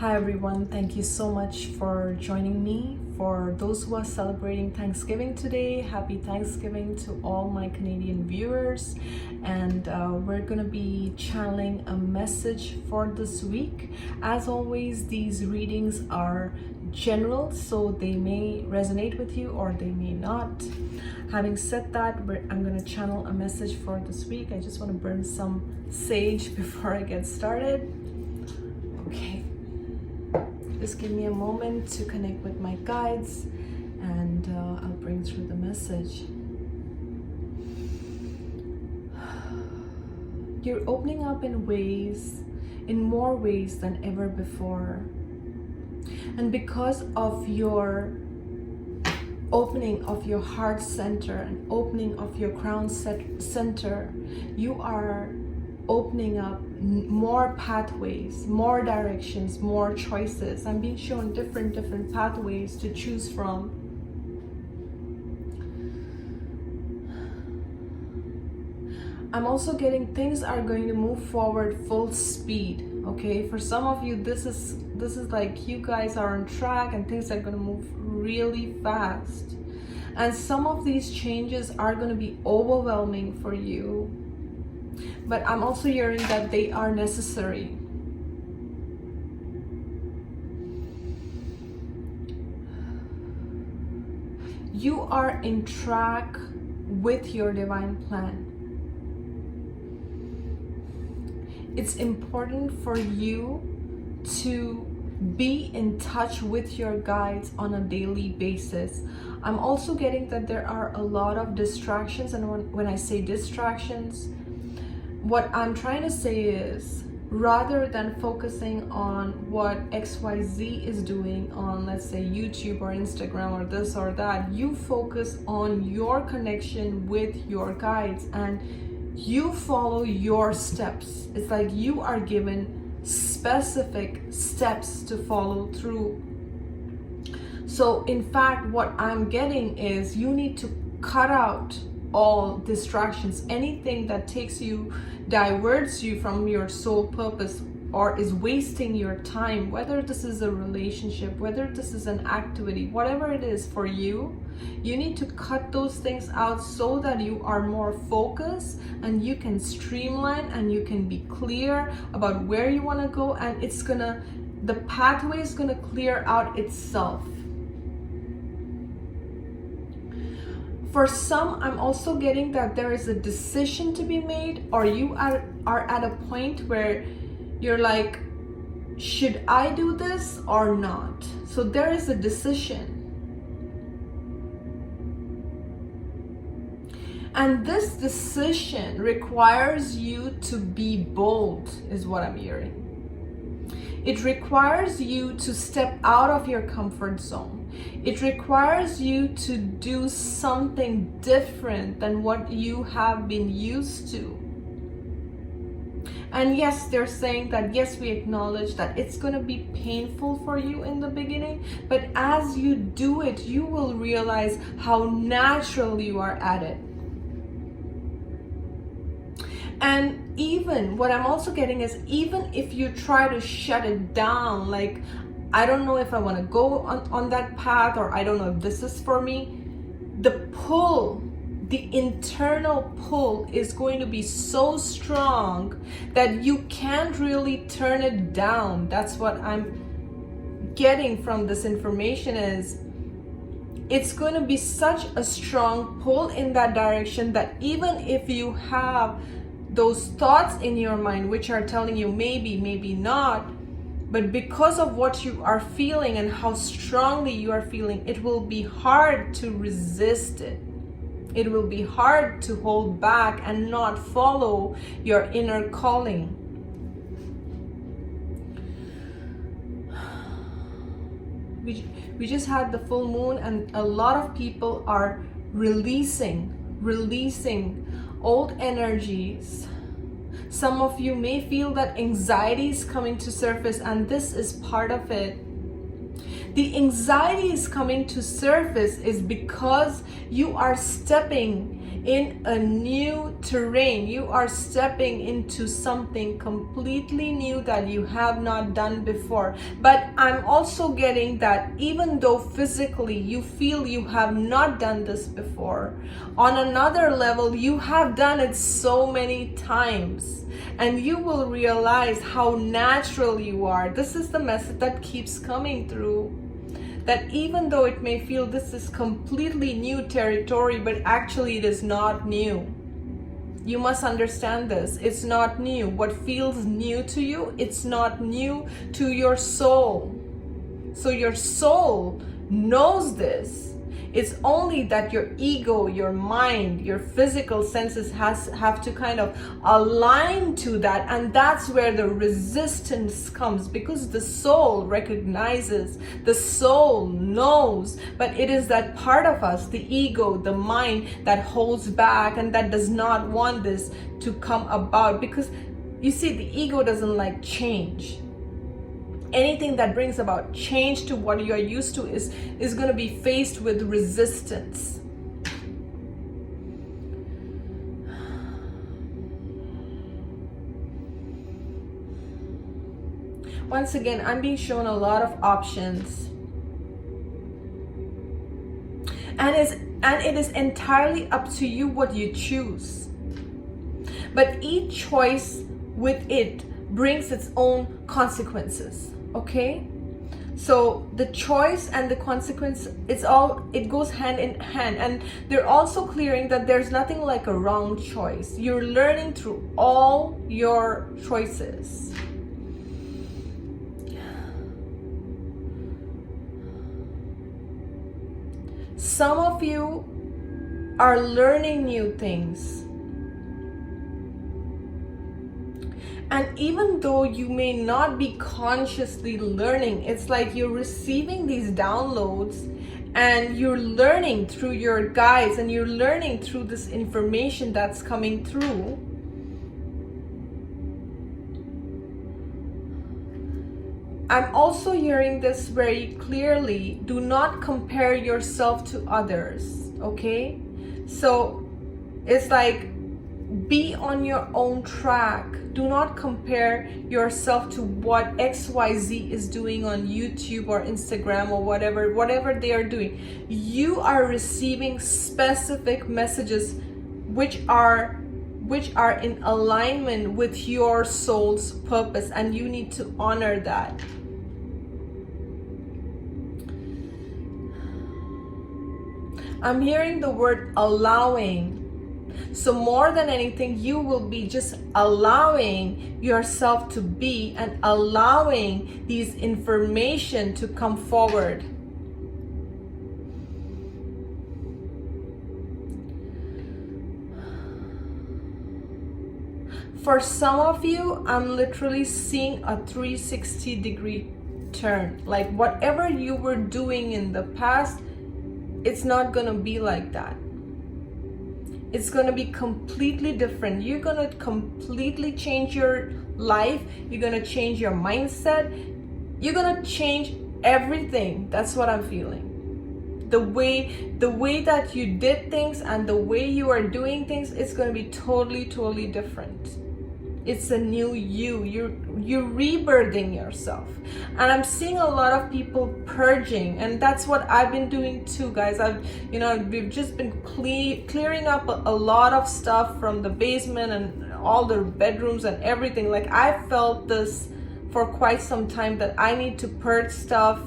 Hi everyone, thank you so much for joining me. For those who are celebrating Thanksgiving today, happy Thanksgiving to all my Canadian viewers. And we're gonna be channeling a message for this week. As always, these readings are general, so they may resonate with you or they may not. Having said that, I'm gonna channel a message for this week. I just wanna burn some sage before I get started. Okay. Just give me a moment to connect with my guides and I'll bring through the message. You're opening up in more ways than ever before. And because of your opening of your heart center and opening of your crown center, you are opening up more pathways, more directions, more choices. I'm being shown different pathways to choose from. I'm also getting things are going to move forward full speed. Okay, for some of you, this is like you guys are on track and things are going to move really fast. And some of these changes are going to be overwhelming for you. But I'm also hearing that they are necessary. You are in track with your divine plan. It's important for you to be in touch with your guides on a daily basis. I'm also getting that there are a lot of distractions, and when I say distractions, what I'm trying to say is, rather than focusing on what XYZ is doing on, let's say, YouTube or Instagram or this or that, you focus on your connection with your guides and you follow your steps. It's like you are given specific steps to follow through. So in fact, what I'm getting is you need to cut out all distractions, anything that diverts you from your soul purpose or is wasting your time, whether this is a relationship, whether this is an activity, whatever it is for you, you need to cut those things out so that you are more focused and you can streamline and you can be clear about where you want to go, and the pathway is gonna clear out itself. For some, I'm also getting that there is a decision to be made, or you are at a point where you're like, should I do this or not? So there is a decision. And this decision requires you to be bold, is what I'm hearing. It requires you to step out of your comfort zone. It requires you to do something different than what you have been used to. And yes, they're saying that, yes, we acknowledge that it's going to be painful for you in the beginning, but as you do it, you will realize how natural you are at it. And even what I'm also getting is, even if you try to shut it down, like, I don't know if I want to go on that path, or I don't know if this is for me, the internal pull is going to be so strong that you can't really turn it down. That's what I'm getting from this information, is it's going to be such a strong pull in that direction that even if you have those thoughts in your mind which are telling you maybe not, but because of what you are feeling and how strongly you are feeling, it will be hard to resist it. It will be hard to hold back and not follow your inner calling. We just had the full moon, and a lot of people are releasing old energies. Some of you may feel that anxiety is coming to surface, and this is part of it. The anxiety is coming to surface is because you are stepping in a new terrain. You are stepping into something completely new that you have not done before. But I'm also getting that even though physically you feel you have not done this before, on another level you have done it so many times, and you will realize how natural you are. This is the message that keeps coming through, that even though it may feel this is completely new territory, but actually it is not new. You must understand this. It's not new. What feels new to you, it's not new to your soul. So your soul knows this. It's only that your ego, your mind, your physical senses have to kind of align to that, and that's where the resistance comes, because the soul recognizes, the soul knows, but it is that part of us, the ego, the mind, that holds back and that does not want this to come about. Because you see, the ego doesn't like change. Anything that brings about change to what you're used to is going to be faced with resistance. Once again, I'm being shown a lot of options. And it is entirely up to you what you choose. But each choice with it brings its own consequences. Okay, so the choice and the consequence, it goes hand in hand. And they're also clearing that there's nothing like a wrong choice. You're learning through all your choices. Some of you are learning new things. And even though you may not be consciously learning, it's like you're receiving these downloads and you're learning through your guides, and you're learning through this information that's coming through. I'm also hearing this very clearly. Do not compare yourself to others, okay? So it's like, be on your own track. Do not compare yourself to what XYZ is doing on YouTube or Instagram or whatever they are doing. You are receiving specific messages which are in alignment with your soul's purpose, and you need to honor that. I'm hearing the word allowing. So more than anything, you will be just allowing yourself to be, and allowing these information to come forward. For some of you, I'm literally seeing a 360-degree turn. Like whatever you were doing in the past, it's not gonna be like that. It's going to be completely different. You're going to completely change your life. You're going to change your mindset. You're going to change everything. That's what I'm feeling. The way that you did things and the way you are doing things, it's going to be totally different. It's a new you. You're rebirthing yourself. And I'm seeing a lot of people purging, and that's what I've been doing too, guys. We've just been clearing up a lot of stuff from the basement and all the bedrooms and everything. Like I felt this for quite some time, that I need to purge stuff.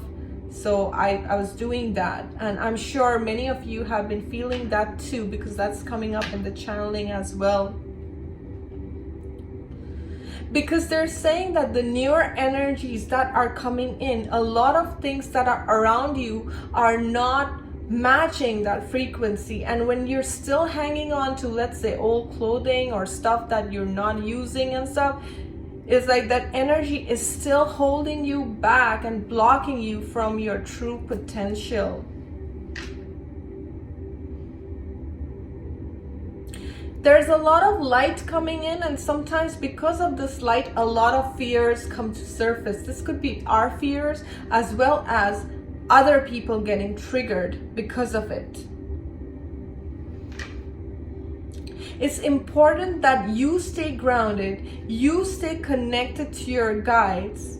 So I was doing that, and I'm sure many of you have been feeling that too, because that's coming up in the channeling as well. Because they're saying that the newer energies that are coming in, a lot of things that are around you are not matching that frequency. And when you're still hanging on to, let's say, old clothing or stuff that you're not using and stuff, it's like that energy is still holding you back and blocking you from your true potential. There's a lot of light coming in, and sometimes because of this light, a lot of fears come to surface. This could be our fears as well as other people getting triggered because of it. It's important that you stay grounded, you stay connected to your guides,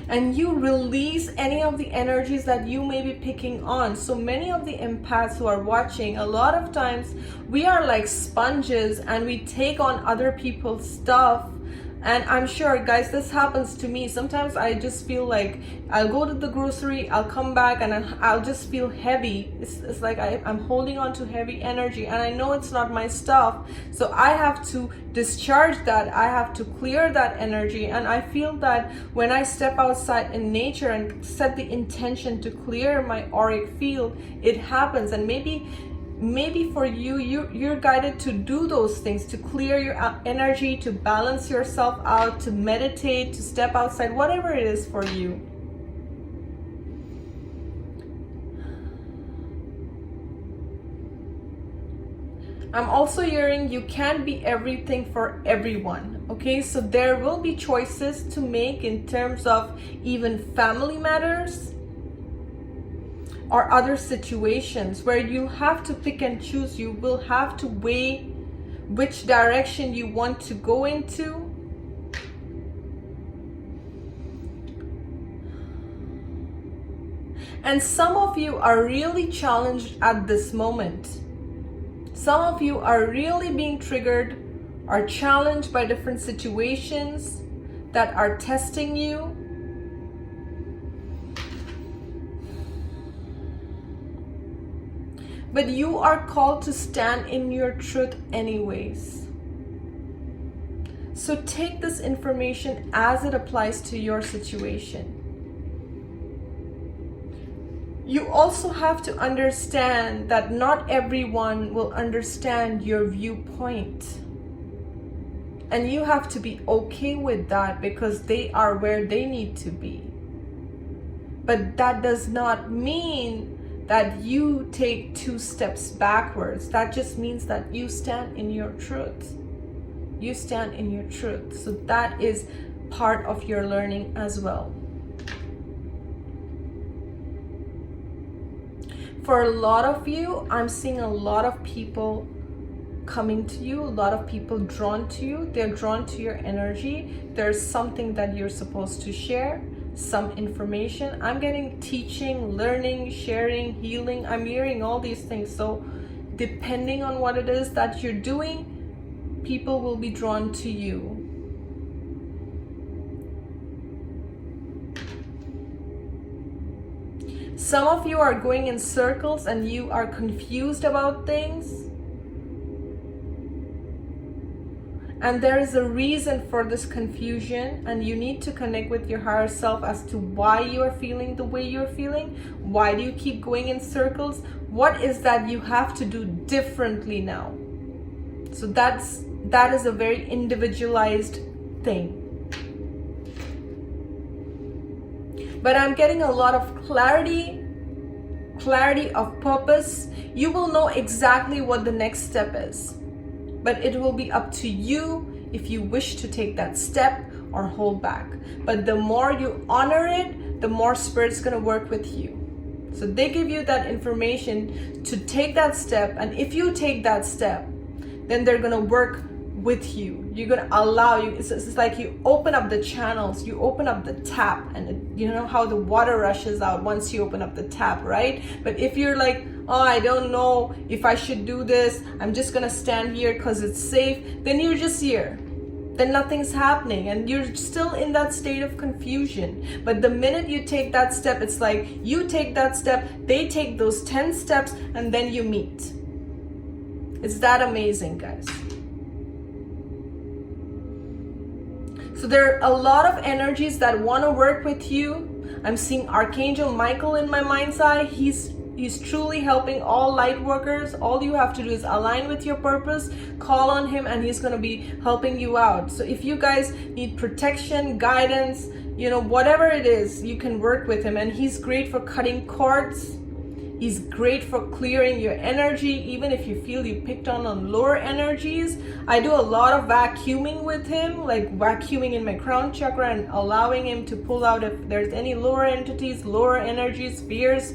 and you release any of the energies that you may be picking on. So many of the empaths who are watching, a lot of times we are like sponges and we take on other people's stuff. And I'm sure, guys, this happens to me. Sometimes I just feel like I'll go to the grocery, I'll come back, and I'll just feel heavy. It's like I'm holding on to heavy energy, and I know it's not my stuff. So I have to discharge that. I have to clear that energy. And I feel that when I step outside in nature and set the intention to clear my auric field, it happens. And maybe for you're guided to do those things, to clear your energy, to balance yourself out, to meditate, to step outside, whatever it is for you. I'm also hearing you can't be everything for everyone. Okay, so there will be choices to make in terms of even family matters or other situations where you have to pick and choose. You will have to weigh which direction you want to go into. And some of you are really challenged at this moment. Some of you are really being triggered or challenged by different situations that are testing you. But you are called to stand in your truth anyways. So take this information as it applies to your situation. You also have to understand that not everyone will understand your viewpoint. And you have to be okay with that because they are where they need to be. But that does not mean that you take 2 steps backwards. That just means that you stand in your truth. You stand in your truth. So that is part of your learning as well. For a lot of you, I'm seeing a lot of people coming to you, a lot of people drawn to you. They're drawn to your energy. There's something that you're supposed to share, some information. I'm getting teaching, learning, sharing, healing. I'm hearing all these things. So depending on what it is that you're doing, people will be drawn to you. Some of you are going in circles and you are confused about things. And there is a reason for this confusion, and you need to connect with your higher self as to why you are feeling the way you're feeling. Why do you keep going in circles? What is that you have to do differently now? So that is a very individualized thing. But I'm getting a lot of clarity of purpose. You will know exactly what the next step is. But it will be up to you if you wish to take that step or hold back. But the more you honor it, the more Spirit's going to work with you. So they give you that information to take that step. And if you take that step, then they're going to work with you. You're going to allow you. It's like you open up the channels, you open up the tap, and you know how the water rushes out once you open up the tap, right? But if you're like, oh, I don't know if I should do this, I'm just gonna stand here because it's safe, then you're just here. Then nothing's happening and you're still in that state of confusion. But the minute you take that step, it's like you take that step, they take those 10 steps, and then you meet. It's that amazing, guys. So there are a lot of energies that want to work with you. I'm seeing Archangel Michael in my mind's eye. He's truly helping all light workers. All you have to do is align with your purpose, call on him, and he's going to be helping you out. So if you guys need protection, guidance, whatever it is, you can work with him. And he's great for cutting cords. He's great for clearing your energy, even if you feel you picked on lower energies. I do a lot of vacuuming with him, like vacuuming in my crown chakra and allowing him to pull out if there's any lower entities, lower energies, fears,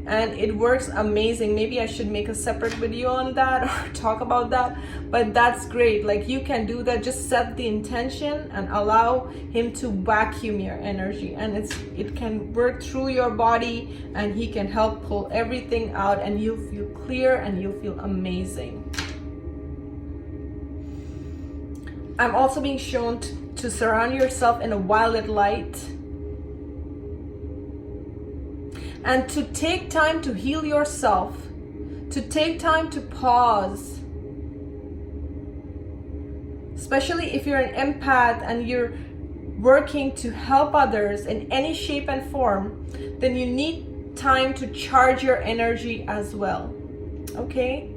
and it works amazing. Maybe I should make a separate video on that or talk about that, but that's great. Like, you can do that. Just set the intention and allow him to vacuum your energy, and it can work through your body, and he can help pull everything out, and you'll feel clear and you'll feel amazing. I'm also being shown to surround yourself in a violet light, and to take time to heal yourself, to take time to pause. Especially if you're an empath and you're working to help others in any shape and form, then you need time to charge your energy as well. Okay?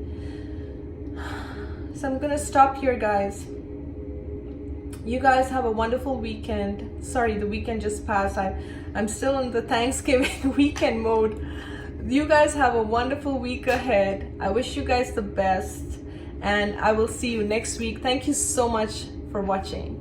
So I'm gonna stop here, guys. You guys have a wonderful weekend. Sorry, the weekend just passed. I'm still in the Thanksgiving weekend mode. You guys have a wonderful week ahead. I wish you guys the best, and I will see you next week. Thank you so much for watching.